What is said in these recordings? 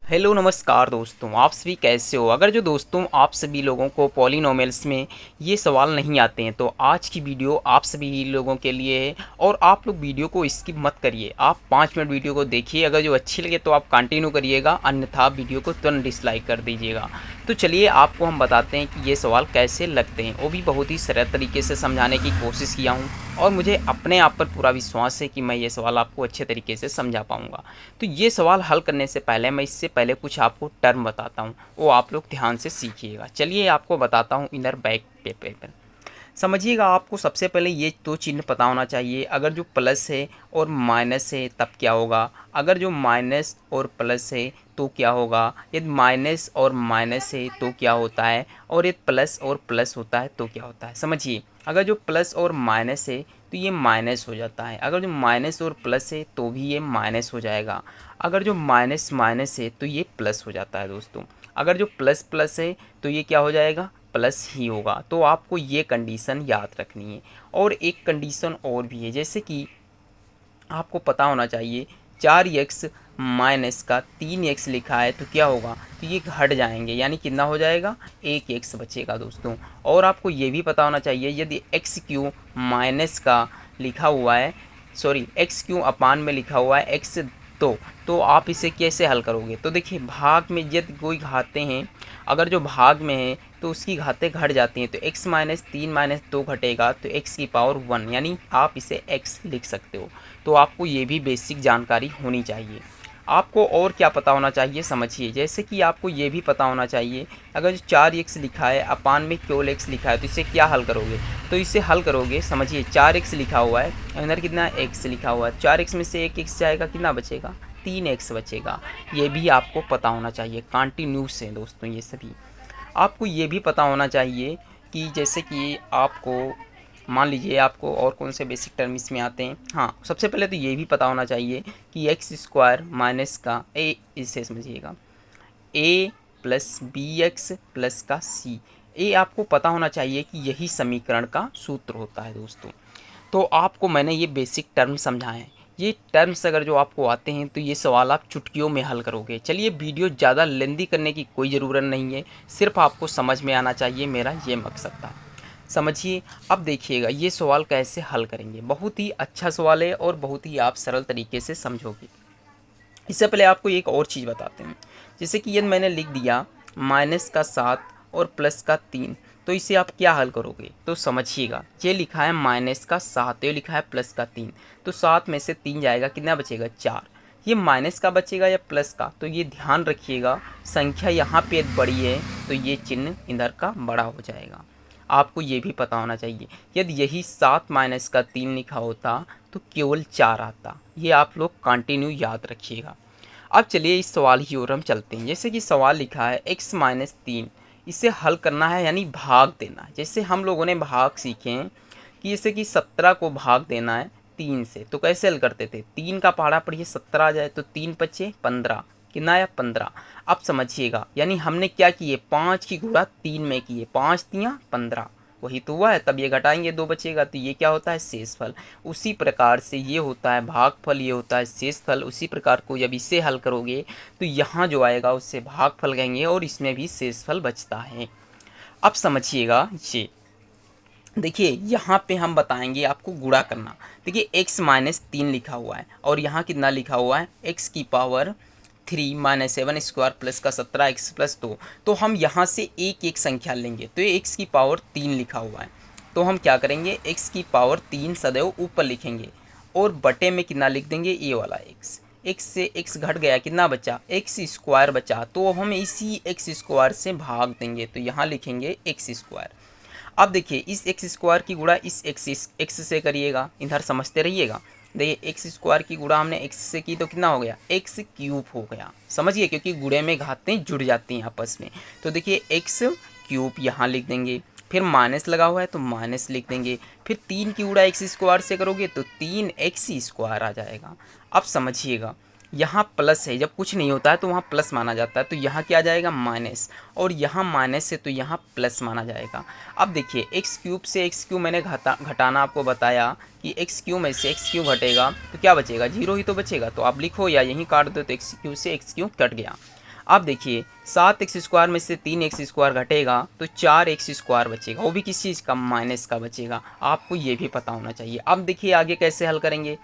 Hello नमस्कार दोस्तों, आप सभी कैसे हो। अगर जो दोस्तों आप सभी लोगों को पॉलिनोमियल्स में ये सवाल नहीं आते हैं तो आज की वीडियो आप सभी लोगों के लिए है। और आप लोग वीडियो को स्किप मत करिए, आप 5 मिनट वीडियो को देखिए। अगर जो अच्छी लगे तो आप कंटिन्यू करिएगा, अन्यथा वीडियो को तुरंत डिसलाइक कर दीजिएगा। तो चलिए आपको हम बताते हैं कि ये सवाल कैसे लगते हैं। वो भी बहुत ही सरल तरीके से समझाने की कोशिश किया हूँ और मुझे अपने आप पर पूरा विश्वास है कि मैं ये सवाल आपको अच्छे तरीके से समझा पाऊँगा। तो ये सवाल हल करने से पहले मैं इससे पहले कुछ आपको टर्म बताता हूँ, वो आप लोग ध्यान से सीखिएगा। चलिए आपको बताता हूँ इनर बैक पेपर पर। समझिएगा, आपको सबसे पहले ये दो चिन्ह पता होना चाहिए। अगर जो प्लस है और माइनस है तब क्या होगा, अगर जो माइनस और प्लस है तो क्या होगा, यदि माइनस और माइनस है तो क्या होता है, और यदि प्लस और प्लस होता है तो क्या होता है। समझिए, अगर जो प्लस और माइनस है तो ये माइनस हो जाता है, अगर जो माइनस और प्लस है तो भी ये माइनस हो जाएगा, अगर जो माइनस माइनस है तो ये प्लस हो जाता है दोस्तों, अगर जो प्लस प्लस है तो ये क्या हो जाएगा, प्लस ही होगा। तो आपको ये कंडीशन याद रखनी है। और एक कंडीशन और भी है, जैसे कि आपको पता होना चाहिए 4x माइनस का 3x लिखा है तो क्या होगा, तो ये घट जाएंगे, यानी कितना हो जाएगा, 1x बचेगा दोस्तों। और आपको ये भी पता होना चाहिए यदि एक्स क्यू माइनस का लिखा हुआ है, सॉरी एक्स क्यू अपान में लिखा हुआ है एक्स, तो आप इसे कैसे हल करोगे। तो देखिए, भाग में यदि कोई घाते हैं, अगर जो भाग में है तो उसकी घातें घट जाती हैं, तो x माइनस 3 माइनस 2 घटेगा तो x की पावर 1, यानी आप इसे x लिख सकते हो। तो आपको ये भी बेसिक जानकारी होनी चाहिए। आपको और क्या पता होना चाहिए, समझिए, जैसे कि आपको ये भी पता होना चाहिए अगर जो 4x लिखा है अपान में केवल x लिखा है तो इसे क्या हल करोगे। तो इसे हल करोगे, समझिए 4x लिखा हुआ है, अंदर कितना x लिखा हुआ है, 4x में से एक x जाएगा, कितना बचेगा, 3x बचेगा। ये भी आपको पता होना चाहिए, कंटिन्यूस है दोस्तों ये सभी। आपको ये भी पता होना चाहिए कि जैसे कि आपको मान लीजिए आपको और कौन से बेसिक टर्म इसमें आते हैं। हाँ, सबसे पहले तो ये भी पता होना चाहिए कि एक्स स्क्वायर माइनस का ए, इसे समझिएगा ए प्लस बी एक्स प्लस का सी, ये आपको पता होना चाहिए कि यही समीकरण का सूत्र होता है दोस्तों। तो आपको मैंने ये बेसिक टर्म समझाए हैं। ये टर्म्स अगर जो आपको आते हैं तो ये सवाल आप चुटकियों में हल करोगे। चलिए, वीडियो ज़्यादा लेंदी करने की कोई ज़रूरत नहीं है, सिर्फ आपको समझ में आना चाहिए, मेरा ये मकसद था। समझिए, अब देखिएगा ये सवाल कैसे हल करेंगे। बहुत ही अच्छा सवाल है और बहुत ही आप सरल तरीके से समझोगे। इससे पहले आपको एक और चीज़ बताते हैं, जैसे कि यदि मैंने लिख दिया माइनस का 7 और प्लस का 3, तो इसे आप क्या हल करोगे। तो समझिएगा, ये लिखा है माइनस का 7, ये लिखा है प्लस का 3, तो 7 में से 3 जाएगा, कितना बचेगा, 4। ये माइनस का बचेगा या प्लस का, तो ये ध्यान रखिएगा, संख्या यहाँ पे बड़ी है तो ये चिन्ह इधर का बड़ा हो जाएगा। आपको ये भी पता होना चाहिए यदि यही 7 माइनस का 3 लिखा होता तो केवल 4 आता। ये आप लोग कंटिन्यू याद रखिएगा। अब चलिए इस सवाल की ओर हम चलते हैं। जैसे कि सवाल लिखा है x माइनस 3, इसे हल करना है यानी भाग देना है। जैसे हम लोगों ने भाग सीखे हैं कि जैसे कि 17 को भाग देना है 3 से, तो कैसे हल करते थे, 3 का पहाड़ा पढ़िए 17 आ जाए तो 3 पचे 15, कितना आया 15। अब समझिएगा, यानी हमने क्या किए, 5 की गुणा 3 में किए, 5 तियाँ 15, वही तो हुआ है। तब ये घटाएंगे 2 बचेगा तो ये क्या होता है, शेषफल। उसी प्रकार से ये होता है भागफल, ये होता है शेषफल। उसी प्रकार को जब इसे हल करोगे तो यहाँ जो आएगा उससे भागफल कहेंगे और इसमें भी शेषफल बचता है। अब समझिएगा, ये देखिए यहाँ पे हम बताएंगे आपको गुणा करना। देखिए x माइनस 3 लिखा हुआ है और यहाँ कितना लिखा हुआ है, x की पावर 3 माइनस 7 स्क्वायर प्लस का 17x प्लस 2। तो हम यहाँ से एक एक संख्या लेंगे, तो ये x की पावर 3 लिखा हुआ है, तो हम क्या करेंगे, x की पावर 3 सदैव ऊपर लिखेंगे और बटे में कितना लिख देंगे, ये वाला x। x से x घट गया, कितना बचा, x स्क्वायर बचा, तो हम इसी x स्क्वायर से भाग देंगे, तो यहाँ लिखेंगे x स्क्वायर। अब देखिए, इस एक्स स्क्वायर की गुणा इस एक्स से करिएगा, इधर समझते रहिएगा। देखिए, एक्स स्क्वायर की गुणा हमने एक्स से की तो कितना हो गया, एक्स क्यूब हो गया। समझिए, क्योंकि गुणे में घातें जुड़ जाती हैं आपस में। तो देखिए एक्स क्यूब यहाँ लिख देंगे, फिर माइनस लगा हुआ है तो माइनस लिख देंगे, फिर 3 की गुणा एक्स स्क्वायर से करोगे तो 3x स्क्वायर आ जाएगा। अब समझिएगा, यहाँ प्लस है, जब कुछ नहीं होता है तो वहाँ प्लस माना जाता है, तो यहाँ क्या आ जाएगा, माइनस, और यहाँ माइनस है तो यहाँ प्लस माना जाएगा। अब देखिए, एक्स क्यूब से एक्स क्यूब मैंने घटाना आपको बताया कि एक्स क्यूब में से एक्स क्यूब घटेगा तो क्या बचेगा, जीरो ही तो बचेगा। तो आप लिखो या यहीं काट दो, तो एक्स क्यूब से एक्स क्यूब कट गया। अब देखिए 7x² में से 3x² घटेगा तो 4x² बचेगा, वो भी किस चीज़ का, माइनस का बचेगा। आपको ये भी पता होना चाहिए। अब देखिए आगे कैसे हल करेंगे।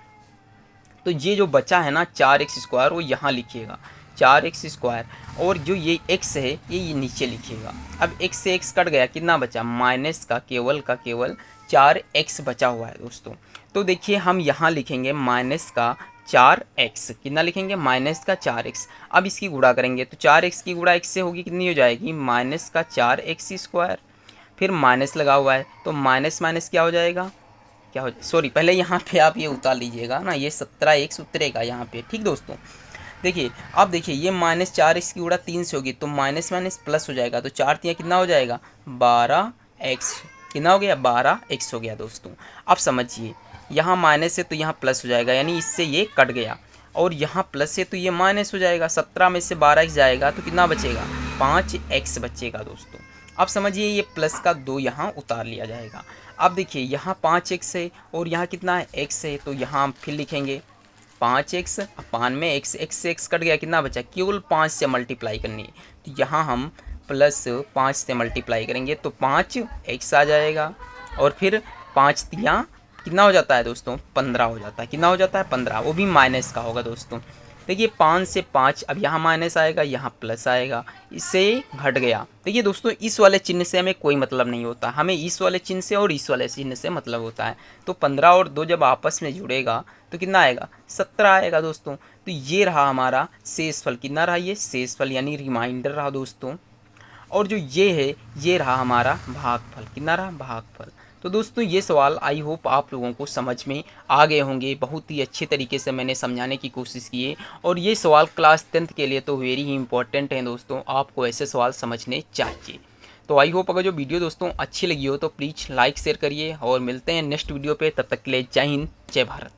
तो ये जो बचा है ना 4x² वो यहाँ लिखिएगा 4x², और जो ये x है ये नीचे लिखिएगा। अब x से x कट गया, कितना बचा, माइनस का केवल 4x बचा हुआ है दोस्तों। तो देखिए हम यहाँ लिखेंगे माइनस का 4x, कितना लिखेंगे, माइनस का 4x। अब इसकी गुणा करेंगे तो 4x की गुणा x से होगी, कितनी हो जाएगी, माइनस का 4x²। फिर माइनस लगा हुआ है तो माइनस माइनस क्या हो जाएगा, क्या हो, सॉरी पहले यहाँ पे आप ये उतार लीजिएगा ना, ये 17x उतरेगा यहाँ पे, ठीक दोस्तों। देखिए अब देखिए ये -4x की गुणा 3 से होगी तो माइनस माइनस प्लस हो जाएगा, तो 4 तियाँ कितना हो जाएगा, 12x, कितना हो गया, 12x हो गया दोस्तों। अब समझिए यहाँ माइनस है तो यहाँ प्लस हो जाएगा, यानी इससे ये कट गया, और यहाँ प्लस है तो ये माइनस हो जाएगा। 17 में से 12x जाएगा तो कितना बचेगा, 5x बचेगा दोस्तों। अब समझिए ये प्लस का 2 यहाँ उतार लिया जाएगा। अब देखिए यहाँ 5x है और यहाँ कितना है, x है, तो यहाँ हम फिर लिखेंगे 5x अपान में x से x कट गया, कितना बचा, केवल 5 से मल्टीप्लाई करनी है, तो यहाँ हम +5 से मल्टीप्लाई करेंगे तो 5x आ जाएगा, और फिर 5 तियाँ कितना हो जाता है दोस्तों, 15 हो जाता है, कितना हो जाता है, 15, वो भी माइनस का होगा दोस्तों। देखिए 5 से 5, अब यहाँ माइनस आएगा, यहाँ प्लस आएगा, इससे घट गया। देखिए दोस्तों इस वाले चिन्ह से हमें कोई मतलब नहीं होता, हमें इस वाले चिन्ह से और इस वाले चिन्ह से मतलब होता है। तो 15 और 2 जब आपस में जुड़ेगा तो कितना आएगा, 17 आएगा दोस्तों। तो ये रहा हमारा शेषफल, कितना रहा, ये शेषफल यानी रिमाइंडर रहा दोस्तों। और जो ये है ये रहा हमारा भागफल, कितना रहा, भागफल। तो दोस्तों ये सवाल आई होप आप लोगों को समझ में आ गए होंगे, बहुत ही अच्छे तरीके से मैंने समझाने की कोशिश की है, और ये सवाल क्लास 10th के लिए तो वेरी ही इंपॉर्टेंट हैं दोस्तों, आपको ऐसे सवाल समझने चाहिए। तो आई होप अगर जो वीडियो दोस्तों अच्छी लगी हो तो प्लीज़ लाइक शेयर करिए, और मिलते हैं नेक्स्ट वीडियो पे, तब तक के लिए जय हिंद जय भारत।